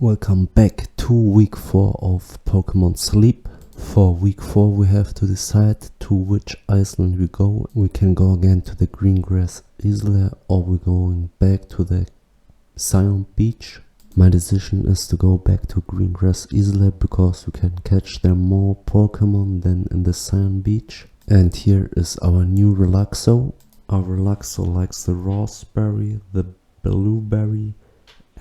Welcome back to week 4 of Pokémon Sleep. For week 4 we have to decide to which island we go. We can go again to the Greengrass Isla or we're going back to the Cyan Beach. My decision is to go back to Greengrass Isla because you can catch there more Pokémon than in the Cyan Beach. And here is our new Relaxo. Our Relaxo likes the raspberry, the blueberry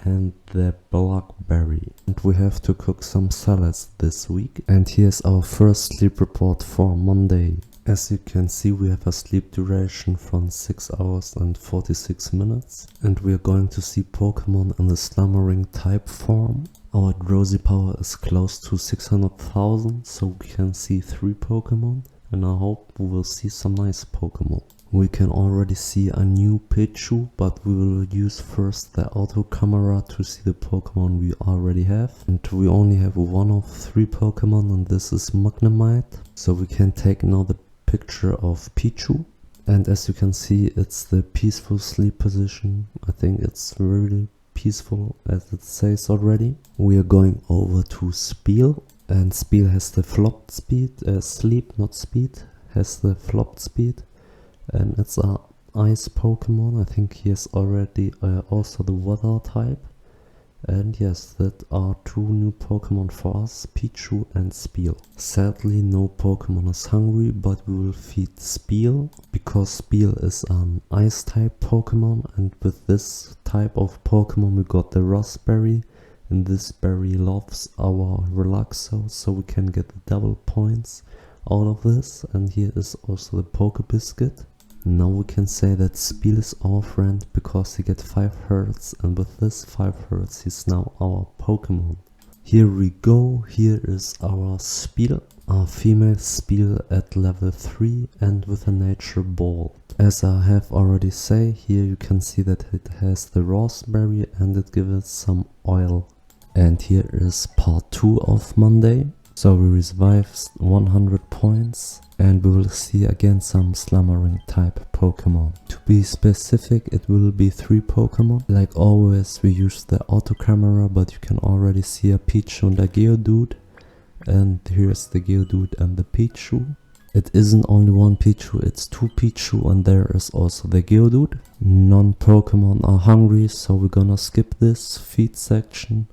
and the blackberry. And we have to cook some salads this week. And here's our first sleep report for Monday. As you can see, we have a sleep duration from 6 hours and 46 minutes. And we are going to see Pokemon in the slumbering type form. Our drowsy power is close to 600,000, so we can see 3 Pokemon. And I hope we will see some nice Pokemon. We can already see a new Pichu, but we will use first the auto camera to see the Pokemon we already have. And we only have one of 3 Pokemon, and this is Magnemite. So we can take now the picture of Pichu. And as you can see, it's the peaceful sleep position. I think it's really peaceful as it says already. We are going over to Spiel. And Spiel has the flopped speed, sleep, not speed, has the flopped speed. And it's a ice Pokemon. I think he has already also the water type. And yes, that are 2 new Pokemon for us, Pichu and Spiel. Sadly, no Pokemon is hungry, but we will feed Spiel because Spiel is an ice type Pokemon. And with this type of Pokemon, we got the raspberry. And this berry loves our Relaxo, so we can get the double points out of this. And here is also the Poke Biscuit. Now we can say that Spiel is our friend because he gets 5 hearts, and with this 5 hearts he's now our Pokemon. Here we go, here is our Spiel, our female Spiel at level 3 and with a nature ball. As I have already said, here you can see that it has the raspberry and it gives it some oil. And here is part 2 of Monday. So we revived 100 points and we will see again some slumbering type Pokemon. To be specific, it will be 3 Pokemon. Like always, we use the auto camera, but you can already see a Pichu and a Geodude. And here's the Geodude and the Pichu. It isn't only 1 Pichu, it's 2 Pichu and there is also the Geodude. Non-Pokemon are hungry, so we're gonna skip this feed section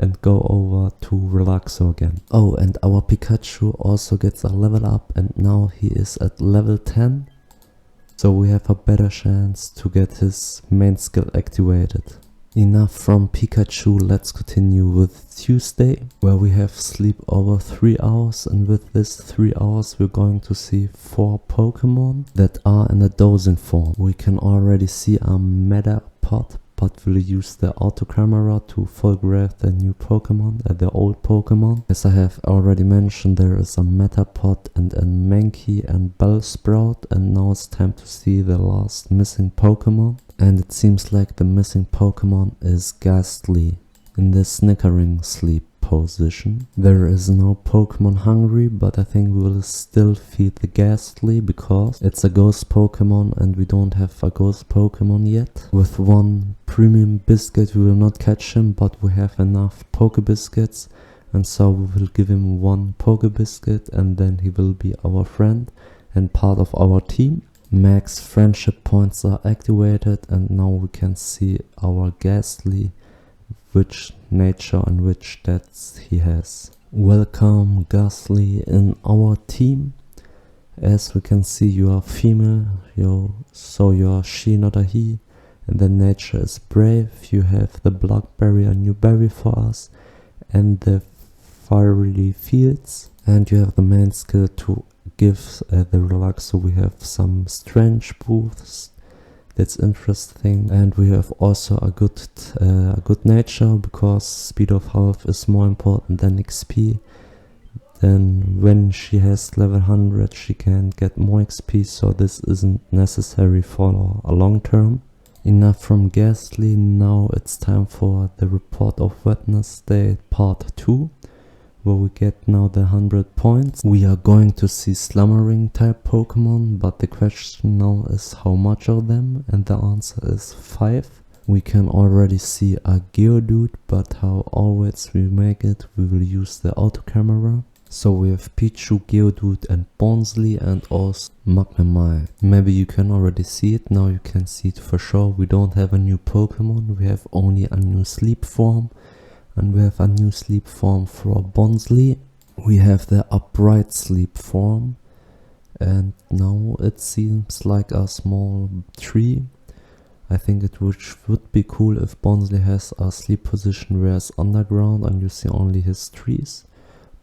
and go over to Relaxo again. Oh, and our Pikachu also gets a level up and now he is at level 10. So we have a better chance to get his main skill activated. Enough from Pikachu, let's continue with Tuesday, where we have sleep over 3 hours, and with this 3 hours we're going to see 4 Pokemon that are in a dozing form. We can already see a Metapod, but we'll use the auto camera to photograph the new Pokemon, the old Pokemon. As I have already mentioned, there is a Metapod and a Mankey and Bellsprout, and now it's time to see the last missing Pokemon. And it seems like the missing Pokemon is Ghastly in the snickering sleep position. There is no Pokemon hungry, but I think we will still feed the Ghastly because it's a ghost Pokemon and we don't have a ghost Pokemon yet. With 1 premium biscuit we will not catch him, but we have enough Poke Biscuits, and so we will give him 1 Poke Biscuit and then he will be our friend and part of our team. Max friendship points are activated and now we can see our Ghastly, which nature and which stats he has. Welcome Ghastly in our team. As we can see, you are female, so you are she, not a he. And the nature is brave. You have the blackberry, a new berry for us, and the fiery fields. And you have the main skill to give the Relaxo. We have some strange boosts. That's interesting, and we have also a good nature because speed of health is more important than XP. Then when she has level 100 she can get more XP, so this isn't necessary for a long term. Enough from Ghastly, now it's time for the report of Wednesday part 2. where we get now the 100 points. We are going to see slumbering type Pokemon, but the question now is how much of them, and the answer is 5. We can already see a Geodude, but how always we make it, we will use the auto camera. So we have Pichu, Geodude and Bonsly and also Magnemite. Maybe you can already see it, now you can see it for sure. We don't have a new Pokemon, we have only a new Sleep form. And we have a new Sleep form for Bonsly. We have the upright Sleep form. And now it seems like a small tree. I think it would be cool if Bonsly has a sleep position where it's underground and you see only his trees.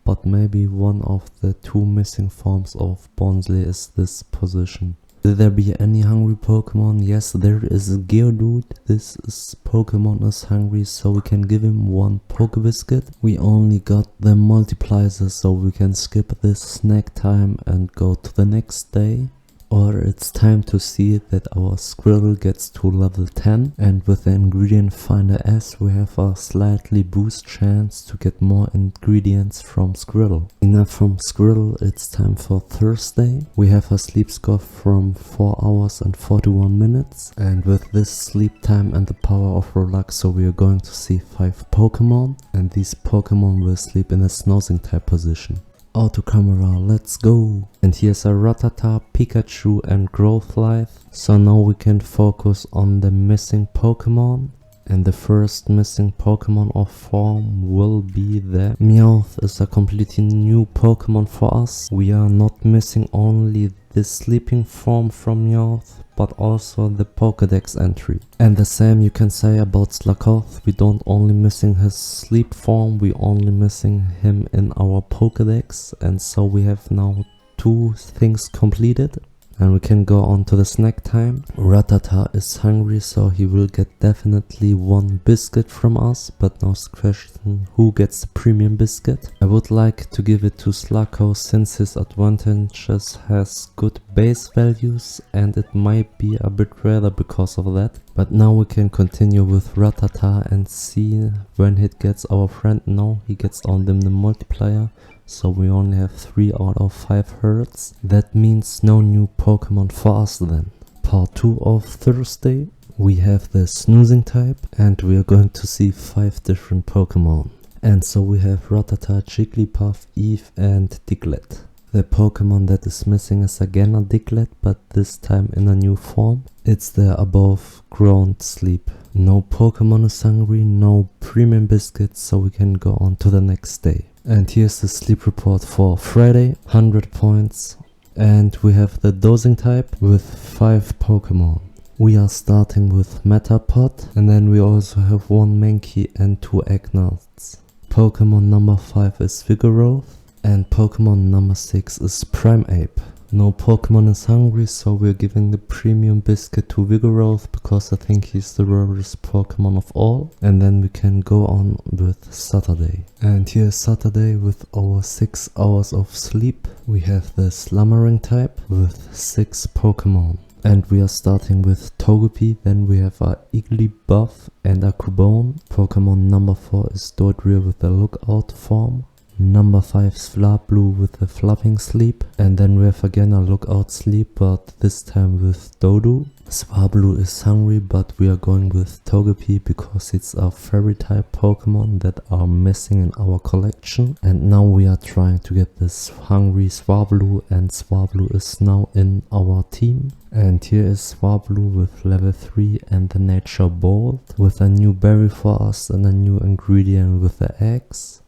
But maybe one of the two missing forms of Bonsly is this position. Will there be any hungry Pokemon? Yes, there is a Geodude. Pokemon is hungry, so we can give him one Pokebiscuit. We only got the multiplier, so we can skip this snack time and go to the next day. Or it's time to see that our Squirrel gets to level 10, and with the ingredient finder S we have a slightly boost chance to get more ingredients from Squirrel. Enough from Squirrel, it's time for Thursday. We have a sleep score from 4 hours and 41 minutes, and with this sleep time and the power of Relaxo we are going to see 5 Pokemon, and these Pokemon will sleep in a snoozing type position. Auto camera, let's go! And here's a Rattata, Pikachu and Growlithe. So now we can focus on the missing Pokemon. And the first missing Pokemon or form will be the Meowth. Is a completely new Pokemon for us. We are not missing only the sleeping form from Meowth, but also the Pokédex entry. And the same you can say about Slakoth. We don't only missing his sleep form, we only missing him in our Pokédex. And so we have now 2 things completed. And we can go on to the snack time. Rattata is hungry, so he will get definitely 1 biscuit from us. But now the question, who gets the premium biscuit? I would like to give it to Slacko since his advantages has good base values and it might be a bit rarer because of that. But now we can continue with Rattata and see when he gets our friend. Now he gets on them the multiplier. So we only have 3 out of 5 herds. That means no new Pokemon for us then. Part 2 of Thursday. We have the snoozing type and we are going to see 5 different Pokemon. And so we have Rattata, Jigglypuff, Eve and Diglett. The Pokemon that is missing is again a Diglett, but this time in a new form. It's the above ground Sleep. No Pokemon is hungry, no premium biscuits, so we can go on to the next day. And here's the sleep report for Friday, 100 points. And we have the dosing type with 5 Pokemon. We are starting with Metapod, and then we also have 1 Mankey and 2 Eggnats. Pokemon number 5 is Vigoroth, and Pokemon number 6 is Primeape. No Pokemon is hungry, so we're giving the premium biscuit to Vigoroth because I think he's the rarest Pokemon of all. And then we can go on with Saturday. And here's Saturday with our 6 hours of sleep. We have the Slumbering type with 6 Pokemon. And we are starting with Togepi, then we have a Igglybuff and a Cubone. Pokemon number 4 is Dodrio with the Lookout form. Number 5 Swablu with the Flapping Sleep, and then we have again a Lookout Sleep, but this time with Dodu. Swablu is hungry, but we are going with Togepi because it's a fairy type Pokemon that are missing in our collection. And now we are trying to get this hungry Swablu, and Swablu is now in our team. And here is Swablu with level 3 and the Nature Bolt with a new berry for us and a new ingredient with the eggs.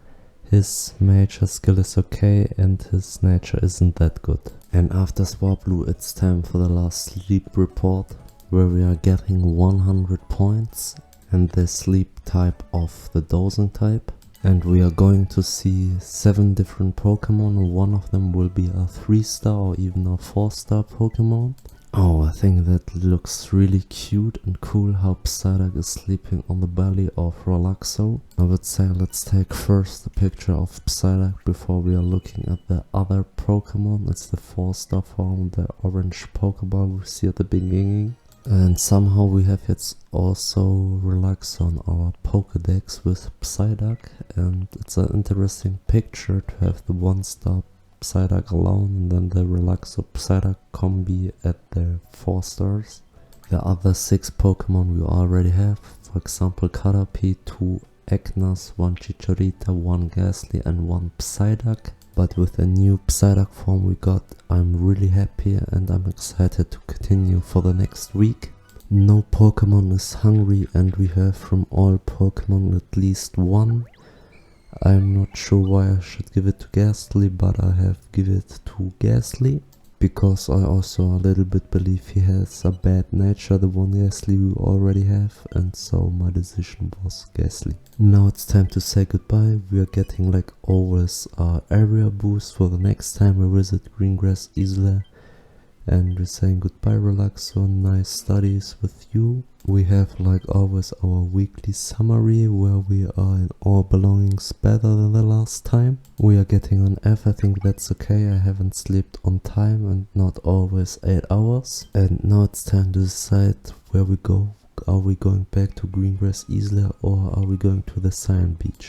His major skill is okay and his nature isn't that good. And after Swablu it's time for the last sleep report, where we are getting 100 points and the sleep type of the dosing type. And we are going to see 7 different Pokemon. One of them will be a 3-star or even a 4-star Pokemon. Oh, I think that looks really cute and cool how Psyduck is sleeping on the belly of Relaxo. I would say let's take first a picture of Psyduck before we are looking at the other Pokemon. It's the 4-star form, the orange Pokeball we see at the beginning. And somehow we have yet also Relaxo on our Pokédex with Psyduck, and it's an interesting picture to have the 1-star Psyduck alone and then the Relaxo Psyduck combi at the 4 stars. The other 6 Pokemon we already have, for example Caterpie, 2 Eknas, 1 Chicharita, 1 Ghastly and 1 Psyduck. But with the new Psyduck form we got, I'm really happy and I'm excited to continue for the next week. No Pokemon is hungry and we have from all Pokemon at least 1. I'm not sure why I should give it to Ghastly, but I have give it to Ghastly. Because I also a little bit believe he has a bad nature, the one Ghastly we already have, and so my decision was Ghastly. Now it's time to say goodbye. We are getting like always our area boost for the next time we visit Greengrass Isla. And we're saying goodbye Relaxo, nice studies with you. We have like always our weekly summary where we are in all belongings better than the last time. We are getting on F, I think that's okay, I haven't slept on time and not always 8 hours. And now it's time to decide where we go. Are we going back to Greengrass Isla or are we going to the Cyan Beach?